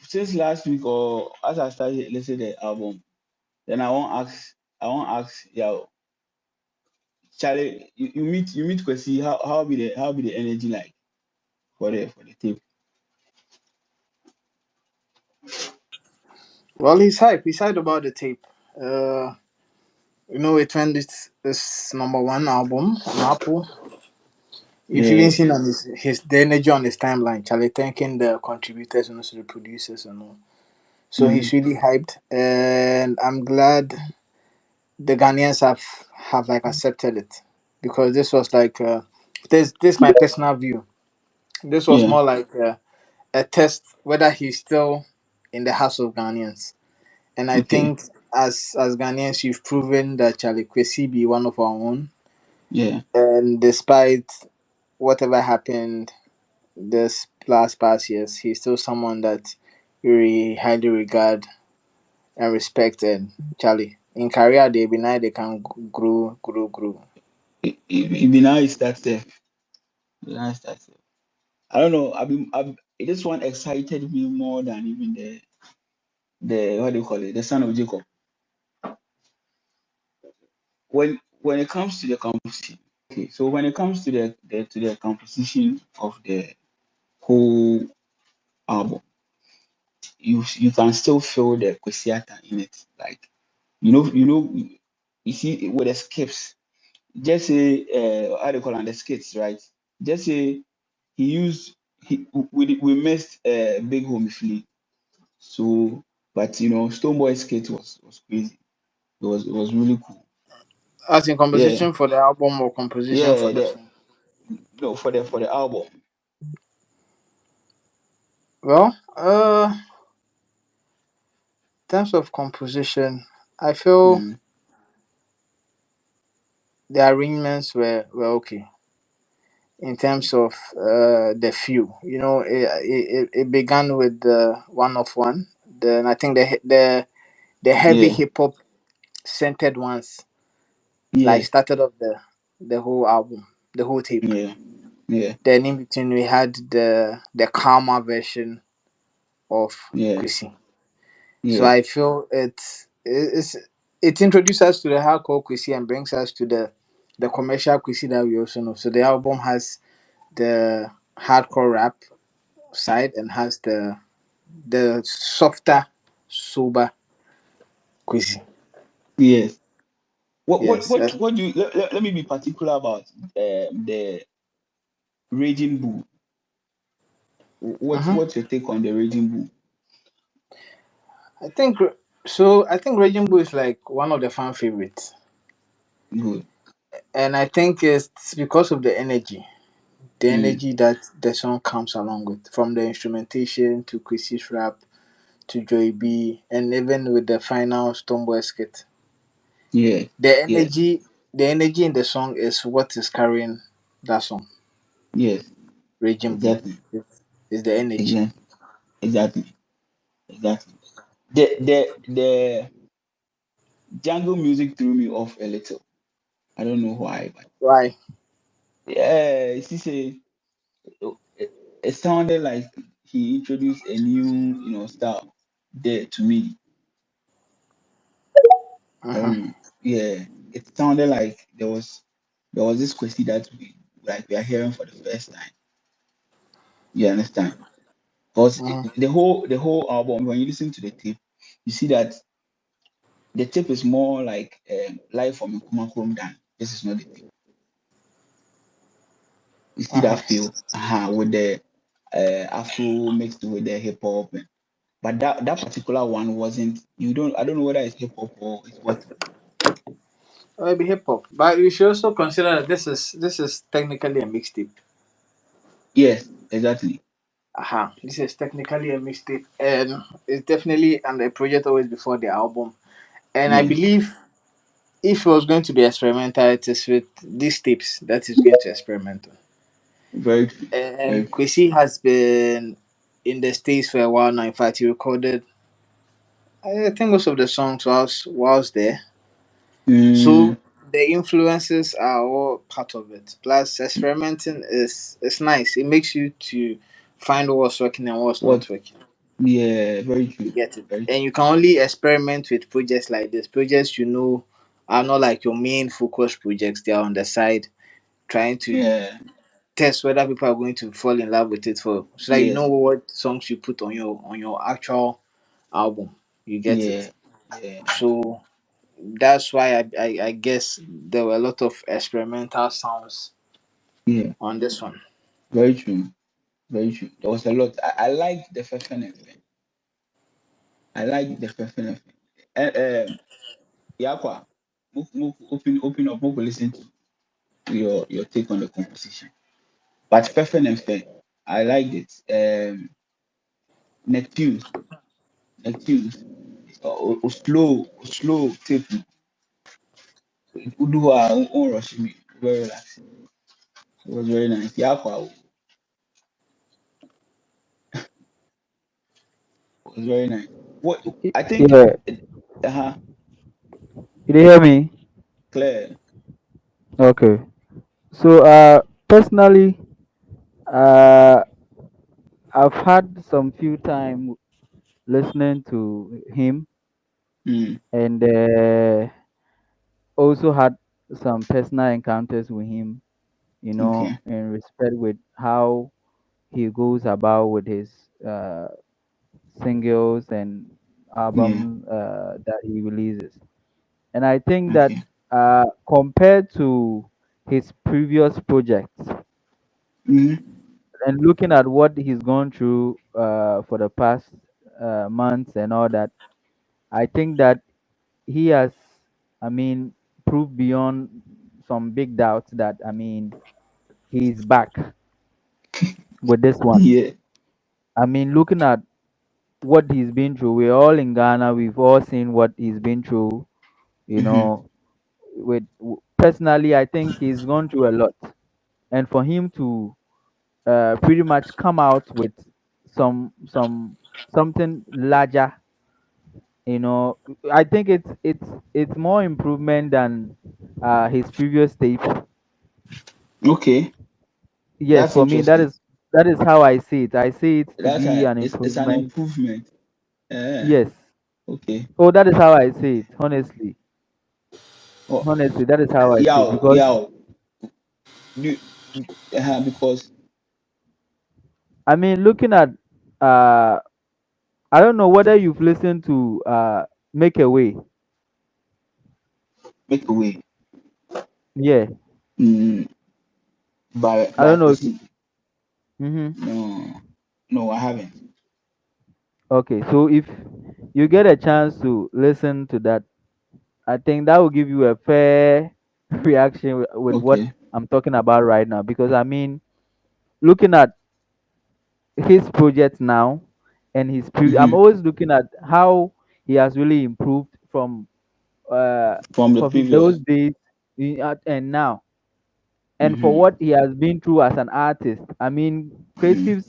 since last week or as I started listening to the album, then I won't ask, yeah, Charlie, you meet Kwesi, how be the energy like for the tape? Well, he's hype. He's hyped about the tape. Uh, it went this number one album on Apple. If you even Yeah, seen on his the energy on his timeline, Charlie thanking the contributors and also the producers and all. So mm-hmm. he's really hyped, and I'm glad the Ghanaians have like accepted it, because this was like this my personal view. This was Yeah, more like a test whether he's still in the house of Ghanaians. And I okay, think as Ghanaians, you've proven that Charlie Kwesi be one of our own. yeah, And despite whatever happened this last past years, he's still someone that we highly regard and respect. And Charlie, in career, they be nice, they can grow. it be nice that stuff. Be nice that stuff. I don't know. This one excited me more than even the what do you call it, the son of Jacob. When it comes to the composition, okay. So when it comes to the composition of the whole album, you can still feel the Kwesiata in it. Like you see with the skips. Just say how do you call them, the skits, right? Just say he used we missed Big Homie Flea. So, but Stonebwoy skit was crazy. It was really cool. As in Yeah, composition for the album or composition for yeah. the film. No, for the album. Well, in terms of composition, I feel Mm, the arrangements were okay. In terms of the few, it began with the one of one. Then I think the heavy yeah, hip hop centered ones like yeah, started off the whole album, the whole tape. yeah, yeah, Then in between we had the calmer version of yeah, Kwesi. So yeah, I feel it introduces us to the hardcore Kwesi and brings us to the commercial Kwesi that we also know. So the album has the hardcore rap side and has the softer, sober Kwesi. yes. What what Yes. what what do you let me be particular about the Raging Bull. Mhm. What's your take on the Raging Bull? I think so. I think Raging Bull is like one of the fan favorites, Good. and I think it's because of the Mm, energy that the song comes along with, from the instrumentation to Chrissy's rap to Joy B, and even with the final Stonebwoy skit. yeah. The Yes. energy, the energy in the song is what is carrying that song. Yes. Raging Bull Exactly. is the energy. Exactly. Exactly. Exactly. The jungle music threw me off a little. I don't know why, but Why? yeah, you see, say it sounded like he introduced a new, style there to me. I Uh-huh. don't know. Yeah, it sounded like there was this question that we are hearing for the first time. You understand? Because Uh-huh. the whole album, when you listen to the tape, you see that the tape is more like live from Nkumakrom than this is not the tape. You see that Uh-huh. feel, with the Afro mixed with the hip hop, but that particular one wasn't. I don't know whether it's hip hop or it's what. Maybe hip hop, but you should also consider that this is technically a mixtape. Yes, exactly. Aha, this is technically a mixtape, and it's definitely and a project always before the album. And I Yes, believe if it was going to be experimental, it is with these tapes that is going to experiment on. very true. Very And true. Kwesi has been in the States for a while now. In fact, he recorded, I think, most of the songs whilst there. Mm, So the influences are all part of it. Plus, experimenting is nice. It makes you to find what's working and what's what? not working. Yeah, very You true. get it. Very And true. you can only experiment with projects like this. Projects you know are not like your main focus projects. They are on the side, trying to Yeah. test whether people are going to fall in love with it for so that you Yes. know what songs you put on your actual album. You get Yeah. it. Yeah. So that's why I guess there were a lot of experimental sounds Yeah. on this one. Very true. Very true. There was a lot. I like the Fefen thing. I like the Fefen thing. Yakwa, open up, move listen to your take on the composition. But Fefen and Fe, I liked it. Neptunes, Neptunes, slow tape. Udu on rush me, very relaxing. It was very nice. Yakwa was very nice. What I think, Yeah, uh-huh, you hear me? Claire. Okay. So, personally, uh, I've had some few time listening to him, Mm, and also had some personal encounters with him. okay. In respect with how he goes about with his uh, singles and Yeah. album that he releases. And I think that Okay. compared to his previous projects, Mm, and looking at what he's gone through for the past months and all that, I think that he has, I mean, proved beyond some big doubts that, I mean, he's back with this one. yeah. I mean, looking at what he's been through, we're all in Ghana, we've all seen what he's been through, you Mm-hmm. know. Personally, I think he's gone through a lot. And for him to pretty much come out with some something larger, you know, I think it's more improvement than his previous tape. Okay. Yes, That's for me interesting. that is how I see it. I see it to That's be a an it's an improvement. improvement. Yeah. Yes. Okay. Oh, that is how I see it. Honestly, Oh, honestly, that is how I see it yeah, because yeah. Do, because I mean, looking at uh I don't know whether you've listened to Make a Way. make a way. Yeah. Mm, I by don't know if Kwesi. mm-hmm. No, no, I haven't. Okay, so if you get a chance to listen to that, I think that will give you a fair reaction with what Okay. I'm talking about right now. Because I mean, looking at his project now and I'm Mm-hmm. always looking at how he has really improved uh From the from those previous. days and now, and for Mm-hmm. what he has been through as an artist. I mean, Mm-hmm. creatives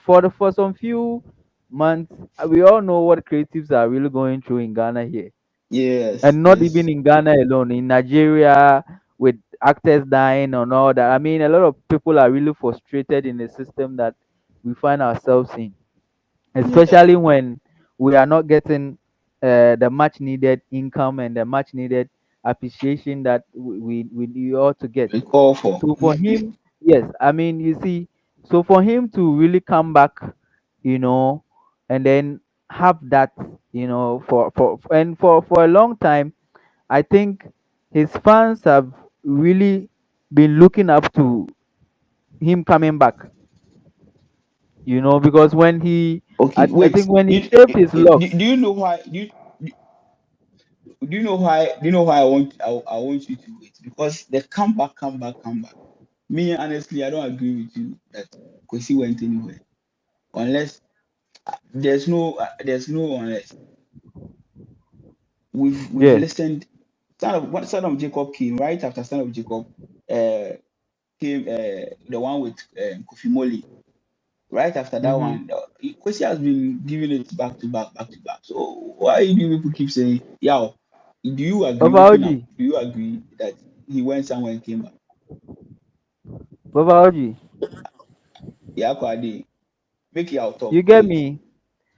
for some few months, we all know what creatives are really going through in Ghana here, Yes. and not even Yes. in Ghana alone, in Nigeria with actors dying and all that. I mean, a lot of people are really frustrated in the system that we find ourselves in, Yeah. especially when we are not getting the much needed income and the much needed appreciation that we ought to get. We call for. So for him, yes, I mean, you see, so for him to really come back, you know, and then have that, for a long time, I think his fans have really been looking up to him coming back, because when Okay. I think Wait. when he shaved his locks. Do you know why? Do you know why? Do you know why I want you to wait? Because the come back. Me honestly, I don't agree with you that Kwesi went anywhere unless there's no unless we've Yeah. listened. Son of Jacob came right after Son of Jacob uh, came the one with Kofi Moli. Right after that Mm-hmm. one, Kwesi has been giving it back to back. So why do people keep saying, "Yeah"? Do you agree? Baba Open up. Oji, Do you agree that he went somewhere and came back? Baba Oji, Yeah, Kwadi, make your you talk, get please. me?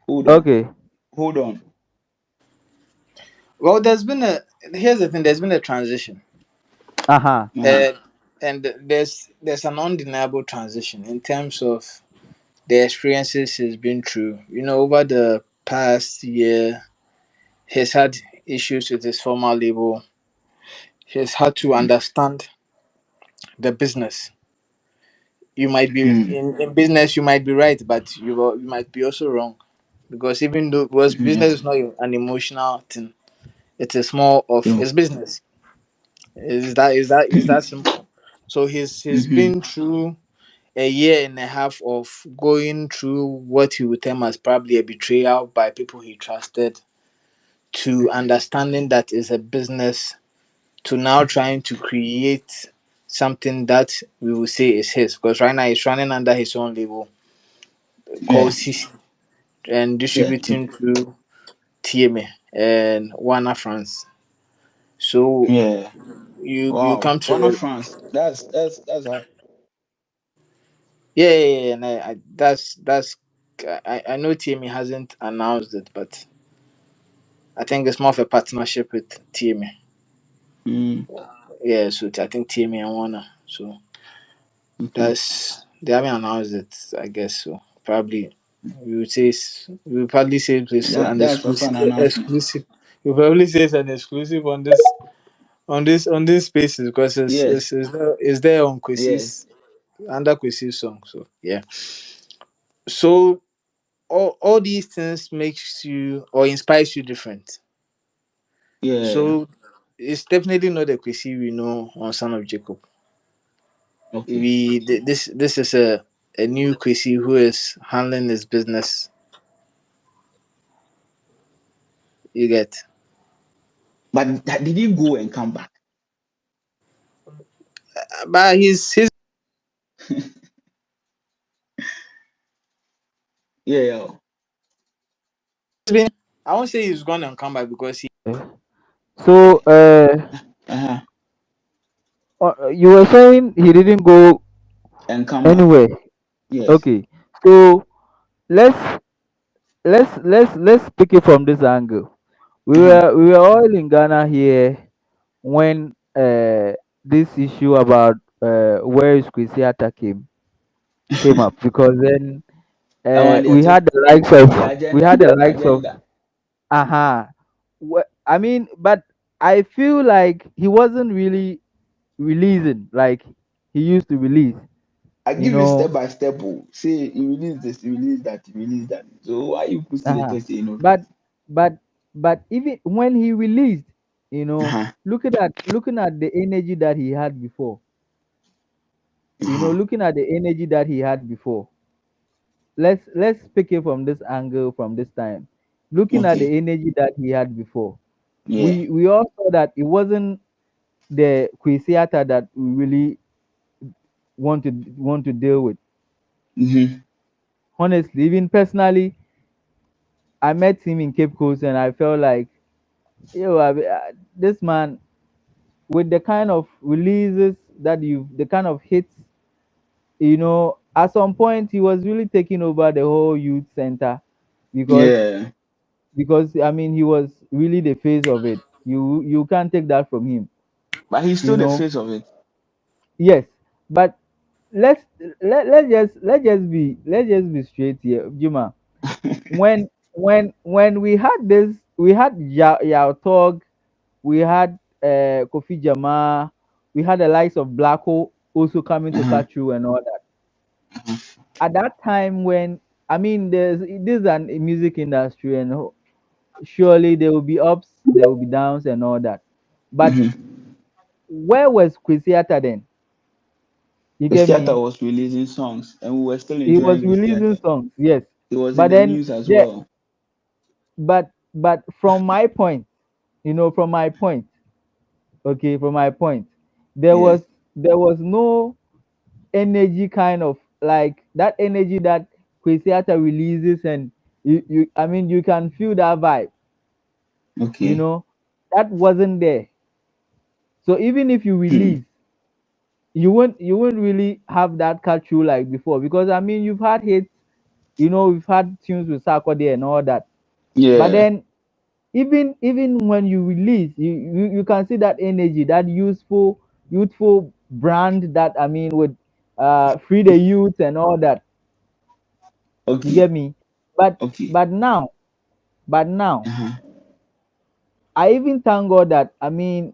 Hold on. Okay. Hold on. Well, here's the thing. There's been a transition, Uh-huh. Uh-huh. and there's an undeniable transition in terms of the experiences he's been through. Over the past year, he's had issues with his former label. He's had to understand the business. You might be Mm-hmm. in business, you might be right, but you might be also wrong, because even though because Mm-hmm. business Yes. is not an emotional thing, it is more of Yo. it's business. Is that simple? So he's Mm-hmm. been through a year and a half of going through what he would term as probably a betrayal by people he trusted, to understanding that is a business, to now trying to create something that we will say is his, because right now he's running under his own label called Yeah. CC and Yeah. distributing through TMA and Wana France. So Yeah. you Wow. come to One of France. That's how. yeah, and I know TMA hasn't announced it, but I think it's more of a partnership with TMA. Mm, Yeah, so I think TMA and Wana. So okay. that's they haven't announced it, I guess. So probably we would probably say it's an That's proper exclusive announcement. exclusive. We probably say it's an exclusive on this spaces, because Yes. it's there on Yes. Kwesi's under Kwesi's song. So yeah. So all these things makes you or inspires you different. Yeah. So it's definitely not the Kwesi we know on Son of Jacob. Okay. This is a new Kwesi who is handling his business. You get, Did he go and come back? but he's Yeah. Yeah. been. I won't say he's gonna come back because he So, Uh-huh. you were saying he didn't go And come back. anywhere. Yes. Okay. So let's let's pick it from this angle. Uh-huh. We were all in Ghana here when this issue about where is Kwesiata came up, because then I want we to had the likes of the we agenda. had the likes of Agenda. uh-huh. I mean, but I feel like he wasn't really releasing like he used to release, I you give you step know. by step. Oh. Say you release this, you release that, you release that. So why you pushing the Uh-huh. person in office? But but but even when he released, Uh-huh. looking at the energy that he had before, Uh-huh. looking at the energy that he had before. Let's pick it from this angle, from this time. Looking at Okay. the energy that he had before, Yeah. we all saw that it wasn't the Kwesiata that we really want to deal with. Mm-hmm. Honestly, even personally, I met him in Cape Coast and I felt like, this man, with the kind of releases that the kind of hits, at some point he was really taking over the whole youth center, because Yeah. I mean he was really the face of it. You can't take that from him, But he's you still the know. face of it. Yes, but let's let's just be straight here, Juma. When we had Yao Tog, we had Kofi Jama, we had the likes of Blacko also coming to Uh-huh. catch you and all that. At that time, when I mean, this is a music industry, and surely there will be ups, there will be downs, and all that. But Mm-hmm. where was Kwesiata then? You His get theater me? was releasing songs and we were still He was enjoying his releasing theater. songs, yes, He was in but the then news as there, well. but from my point, okay, from my point, there Yes. was there was no energy, kind of like that energy that Kwesiata releases, and I mean you can feel that vibe, you Okay. know, that wasn't there. So even if you Hmm. release, you won't really have that catch you like before, because I mean you've had hits, we've had tunes with Sarkodie and all that. But Yeah. then even when you release, you can see that energy, that youthful brand, that I mean, with free the youth and all that. You Okay. get me? But Okay. but now, but now, Uh-huh. I even thank God that, I mean,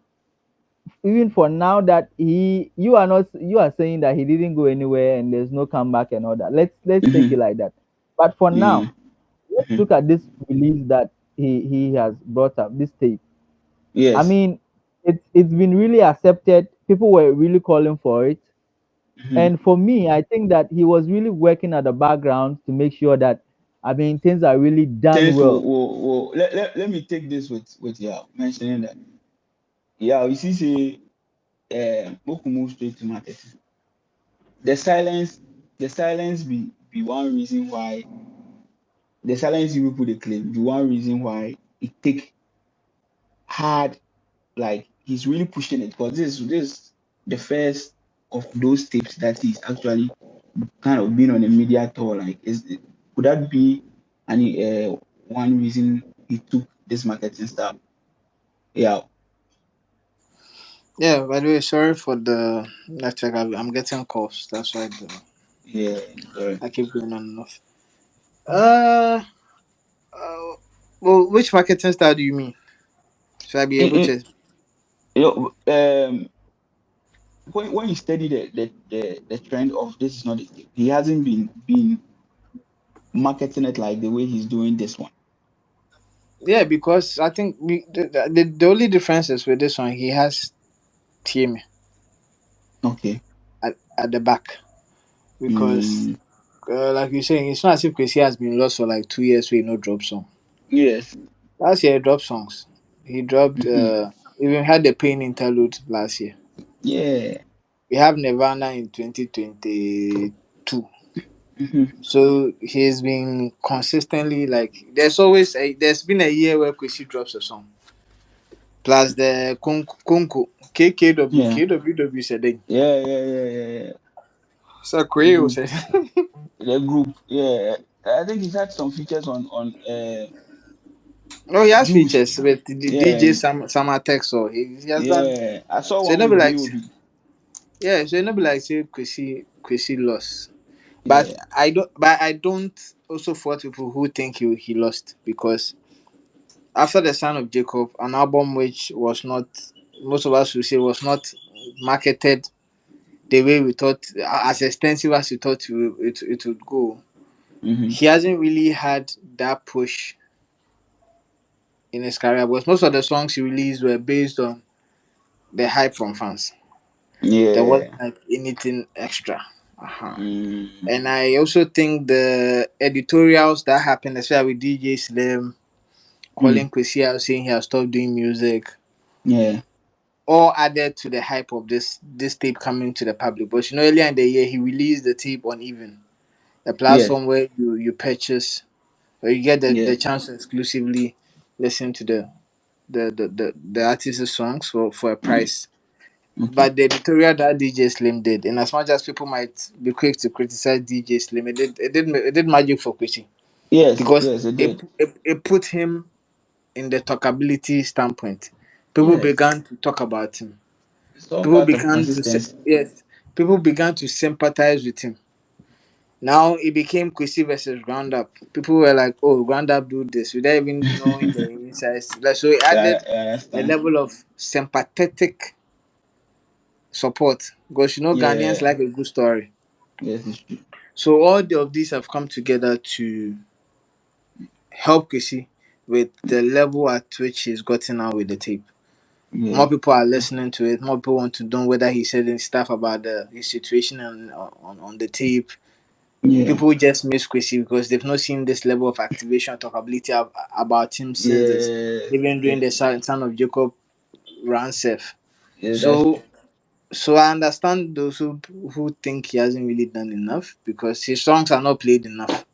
even for now, that you are saying that he didn't go anywhere and there's no comeback and all that. Let's take Mm-hmm. it like that. But for Yeah. now, let's Mm-hmm. look at this release that he has brought up, this tape. I Yes. mean, it's been really accepted. People were really calling for it. Mm-hmm. And for me, I think that he was really working at the background to make sure that, I mean, things are really done Things well. let me take this with yeah mentioning that. Yeah, you see, say Moku move straight to market. The silence, the silence be one reason why the silence you people they claim be one reason why it take hard, like he's really pushing it, because this the first of those tapes that he's actually kind of been on a media tour. Like, could that be any one reason he took this marketing stuff? Yeah. Yeah, by the way, sorry for the network. I'm getting calls. That's why Yeah. I keep going on and off. Uh, uh, well, which marketing style do you mean? Should I be In, able in, to? you know, when you study the trend of this is not a tape, he hasn't been marketing it like the way he's doing this one. Yeah, because I think the only difference is with this one, he has team Okay. at the back. Because, Mm, like you're saying, it's not as if Kwesi has been lost for like 2 years with no drop song. yes. Last year, he dropped songs. He dropped, Hmm. even had the Pain interlude last year. Yeah. We have Nirvana in 2022. Hmm. So he's been consistently like, there's been a year where Kwesi drops a song. Plus the Konko, KKW, Yeah. KWW said, Yeah. so The Kweo group. said, The group. Yeah. I think he's had some features on oh, he has Juice. features with the DJ Yeah. Summer Tex, so he has done. Yeah. I saw So it one not be with like, B.O.B. yeah, so it not be like say Kwesi lost. But Yeah. I don't also fault people who think he lost, because after the Son of Jacob, an album which was not, most of us would say, was not marketed the way we thought, as extensive as we thought it would go. Hmm. He hasn't really had that push in his career, because most of the songs he released were based on the hype from fans. There Yeah. wasn't like anything extra. Uh-huh. Mm, And I also think the editorials that happened, especially with DJ Slim mm, calling Kwesi out saying he has stopped doing music, yeah. all added to the hype of this tape coming to the public. But earlier in the year he released the tape on Even, a Yes. platform where you purchase, or you get the Yeah. chance to exclusively listen to the artist's songs for a Mm, price. okay. But the editorial that DJ Slim did, in as much as people might be quick to criticize DJ Slim, it did magic for Kwesi, Yes. because Yes. It it, did. it it put him in the talkability standpoint. People Yes. began to talk about him. It's all People part of began to consistency. yes, people began to sympathize with him. Now it became Kwesi versus Ground Up. People were like, "Oh, Ground Up do this," without even knowing the insides. Like, so it added I a understand. level of sympathetic support, because Ghanaians Yeah. like a good story. Yes, it's true. So all of these have come together to help Kwesi with the level at which he's gotten now with the tape. Yeah. More people are listening to it. More people want to know whether he said any stuff about his situation on the tape. Yeah. People just miss Kwesi because they've not seen this level of activation, talkability about him since this, Yes. even during Yes. the Son of Jacob run safe. Yes. That's So true. so I understand those who think he hasn't really done enough, because his songs are not played enough.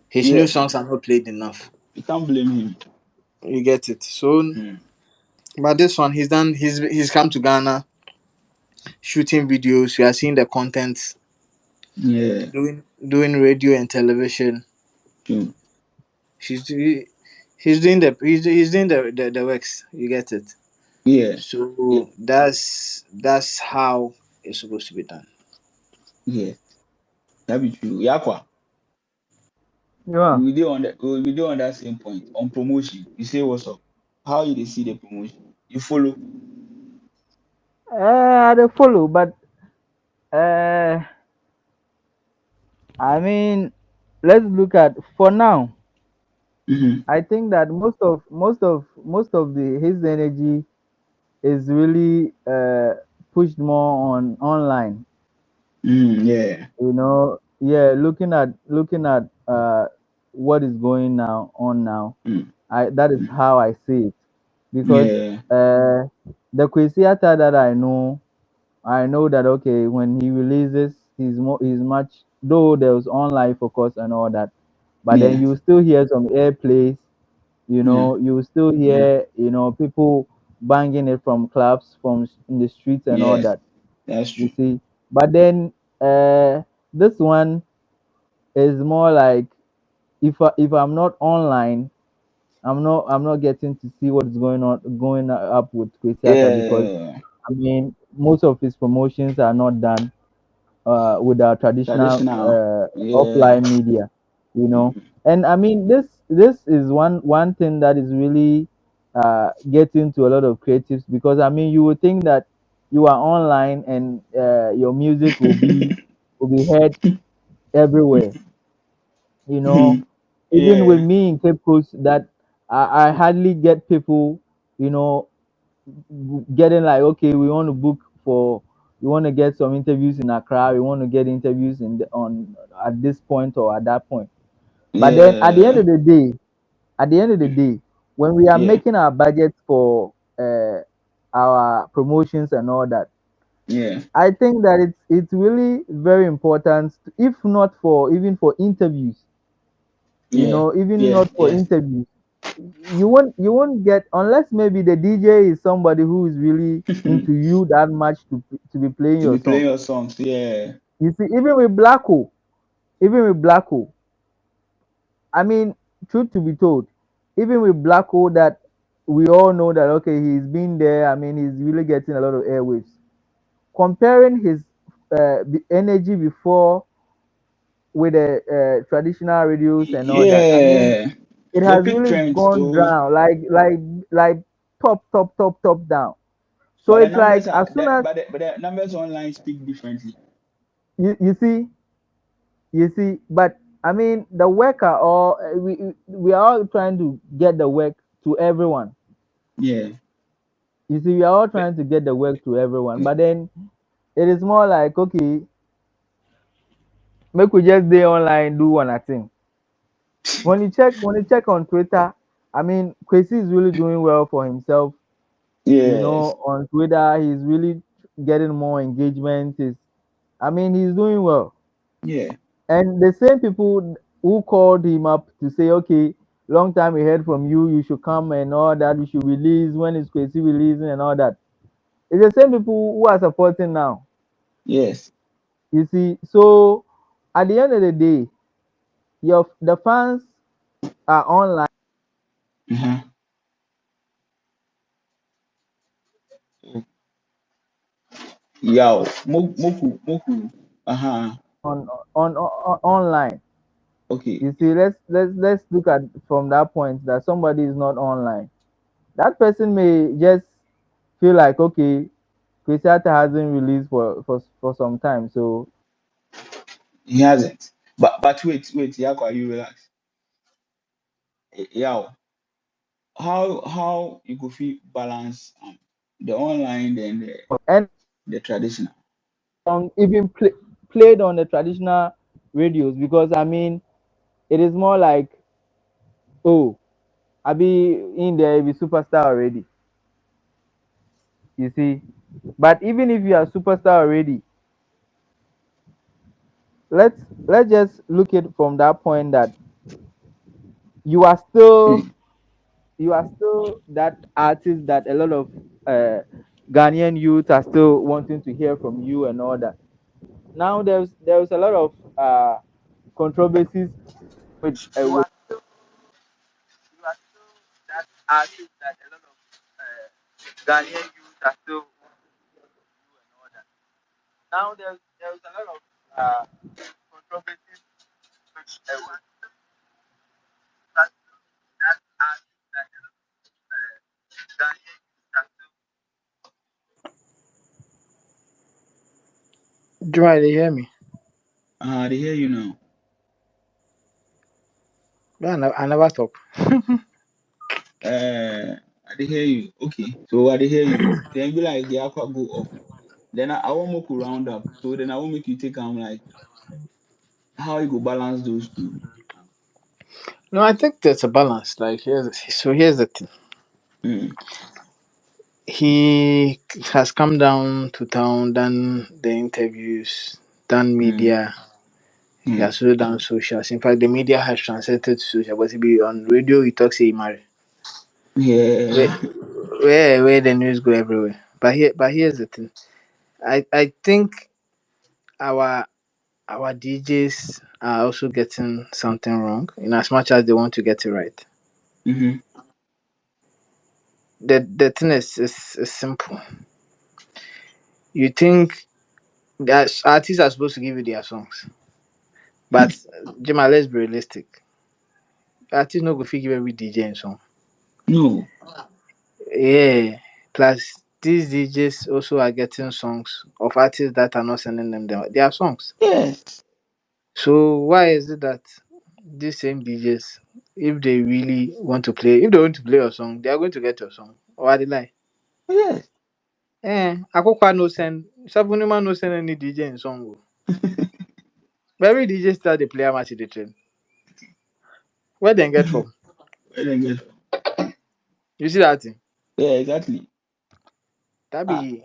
His new Yeah. songs are not played enough. You can't blame him. You get it. So, Mm. but this one, he's done. He's come to Ghana, shooting videos. We are seeing the content. Yeah. doing radio and television. True. She's do- he's doing the works. You get it. Yeah. Yeah. So that's how it's supposed to be done. Yeah. That be true. Yakwa. Yeah. We do on that same point on promotion. You say what's up? How you dey see the promotion? You follow? I dey follow, but uh, I mean, let's look at for now. Mm-hmm. I think that most of the his energy is really pushed more on online. Mm, yeah. Yeah, looking at what is going now on now. Mm, I That is mm, how I see it, because yeah. the Kwesi that I know that okay, when he releases, he's much, though there was online focus and all that, but then Yeah. you still hear some airplays. Yeah. You still Yeah. hear people banging it from clubs, in the streets and all Yes. that. That's You true. see, but then this one is more like, if I'm not online, I'm not getting to see what is going up with Kwesi, because Yeah. I mean most of his promotions are not done with our traditional Traditional. Yeah. offline media, you know. Mm-hmm. And I mean, this is one thing that is really getting to a lot of creatives, because I mean, you would think that you are online and your music will be heard everywhere, you know. Even with Yeah. me in Cape Coast, that I hardly get people, you know, getting like, okay, we want to get some interviews in Accra, we want to get interviews on at this point or at that point. But then Yeah. at the end of the day, when we are Yeah. making our budget for our promotions and all that, Yeah. I think that it's really very important, if not for even for interviews, Yeah. even Yeah. not for Yes. interviews, you won't get, unless maybe the DJ is somebody who is really into To you that much to be playing be your playing song. your songs. Yeah. You see, even with Blacko, I mean, truth to be told, even with Blacko, that we all know that okay, he's been there. I mean, he's really getting a lot of airwaves. Comparing his energy before with the traditional radios and all that, I mean, Yeah. it The has pick really trends gone too. down, like top down. So But the it's numbers like, are as soon as but the numbers online speak differently. you see, but I mean, the worker, or we are all trying to get the work to everyone. Yeah. You see, we are all But trying to get the work to everyone, yeah. but then it is more like, okay, make we just stay online, do one thing. When you check on Twitter, I mean, Kwesi is really doing well for himself. Yes. On Twitter, he's really getting more engagement. I mean, he's doing well. Yeah. And the same people who called him up to say, okay, long time we heard from you, you should come and all that, you should release, when is Kwesi releasing and all that. It's the same people who are supporting now. Yes. You see, so at the end of the day, the fans are online Uh-huh. Yao. Moku. Moku. Uh-huh. online. Okay. You see, let's look at from that point that somebody is not online. That person may just feel like, okay, Chris hasn't released for some time, so He hasn't. But wait, Yako, you relax. Yao. How you go fit balance the online and and the traditional? even played on the traditional radios, because I mean, it is more like, oh, I be in there, be superstar already. You see, but even if you are superstar already, let's just look at from that point that you are still Mm. you are still that artist that a lot of uh, Ghanaian youth are still wanting to hear from you and all that. Now there's a lot of controversies with you are still that artist that a lot of Ghanaian youth are still do and all that. Now there's a lot of controversies with that artist that a lot of Ghanaian youth are still. Joy, they hear me? They hear you now. Yeah, I never talk. I hear you. Okay, so I hear you. Then be like, yeah, I could go off. Then I won't make you round up. So then I won't make you take like how you go balance those two. No, I think there's a balance. Like here's the thing. Mm, He has come down to town, done the interviews, done mm, media. He mm. has also done socials. In fact, the media has translated to social. But he be on radio, he talks he married. Yeah. Where, where the news go everywhere. But here's the thing. I think our our DJs are also getting something wrong in as much as they want to get it right. Mm-hmm. The thing is simple. You think that artists are supposed to give you their songs, but Jima, let's be realistic. Artists no go fit give every DJ a song. No. Yeah. Plus, these DJs also are getting songs of artists that are not sending them their songs. Yes. So why is it that these same DJs, if they really want to play, if they want to play your song, they are going to get your song? Or are they lie? Yes. Akokwa no send, Sabunima no send any DJ in song. Oh. But every DJ start the player match in the train. Where they get from? Where they get from? You see that thing? Yeah, exactly. That Ah, be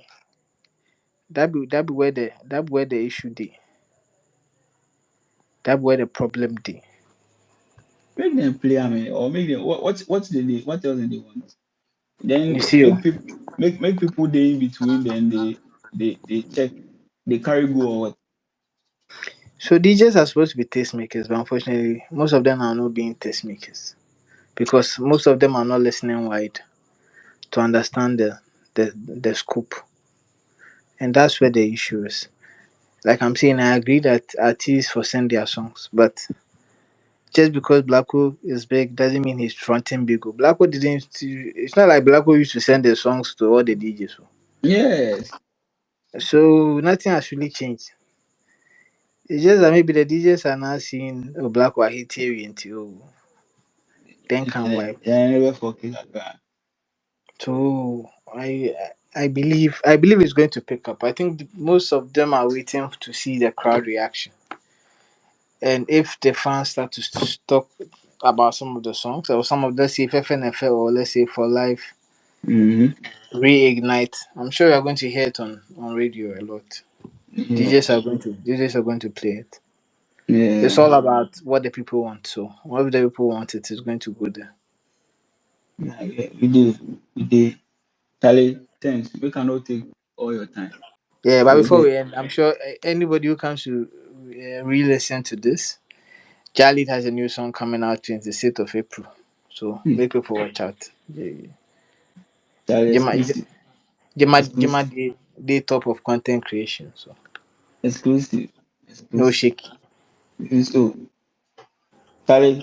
that be where the issue dey. That be where the problem dey. make them play, I mean, or make them what's the name? What else do they want? You Then see, oh. make people they in between. Then they check, they carry go or what? So DJs are supposed to be tastemakers, but unfortunately, most of them are not being tastemakers because most of them are not listening wide to understand the scope, and that's where the issue is. Like I'm saying, I agree that artists for send their songs, but just because Blacko is big doesn't mean he's fronting big. Blacko didn't. It's not like Blacko used to send the songs to all the DJs. Yes. So nothing has really changed. It's just that maybe the DJs are now seeing Blacko hit here until then can wipe. Yeah, never forget that. So I believe it's going to pick up. I think most of them are waiting to see the crowd reaction, and if the fans start to talk about some of the songs or some of, let's say, FNFL or let's say for life Mm-hmm. reignite, I'm sure you're going to hear it on radio a lot. Yeah. DJs are going to play it. It's Yeah. all about what the people want. So what the people want, it is going to go there. Yeah, yeah. We did. Charlie, thanks. We cannot take all your time. Yeah, but So before the we end, I'm sure anybody who comes to re-listen to this, Khalid has a new song coming out 26th of April. So hmm, make people watch out. Charlie Jema, exclusive. Jema Exclusive. the top of content creation. So Exclusive. no Exclusive. shaky. So Charlie,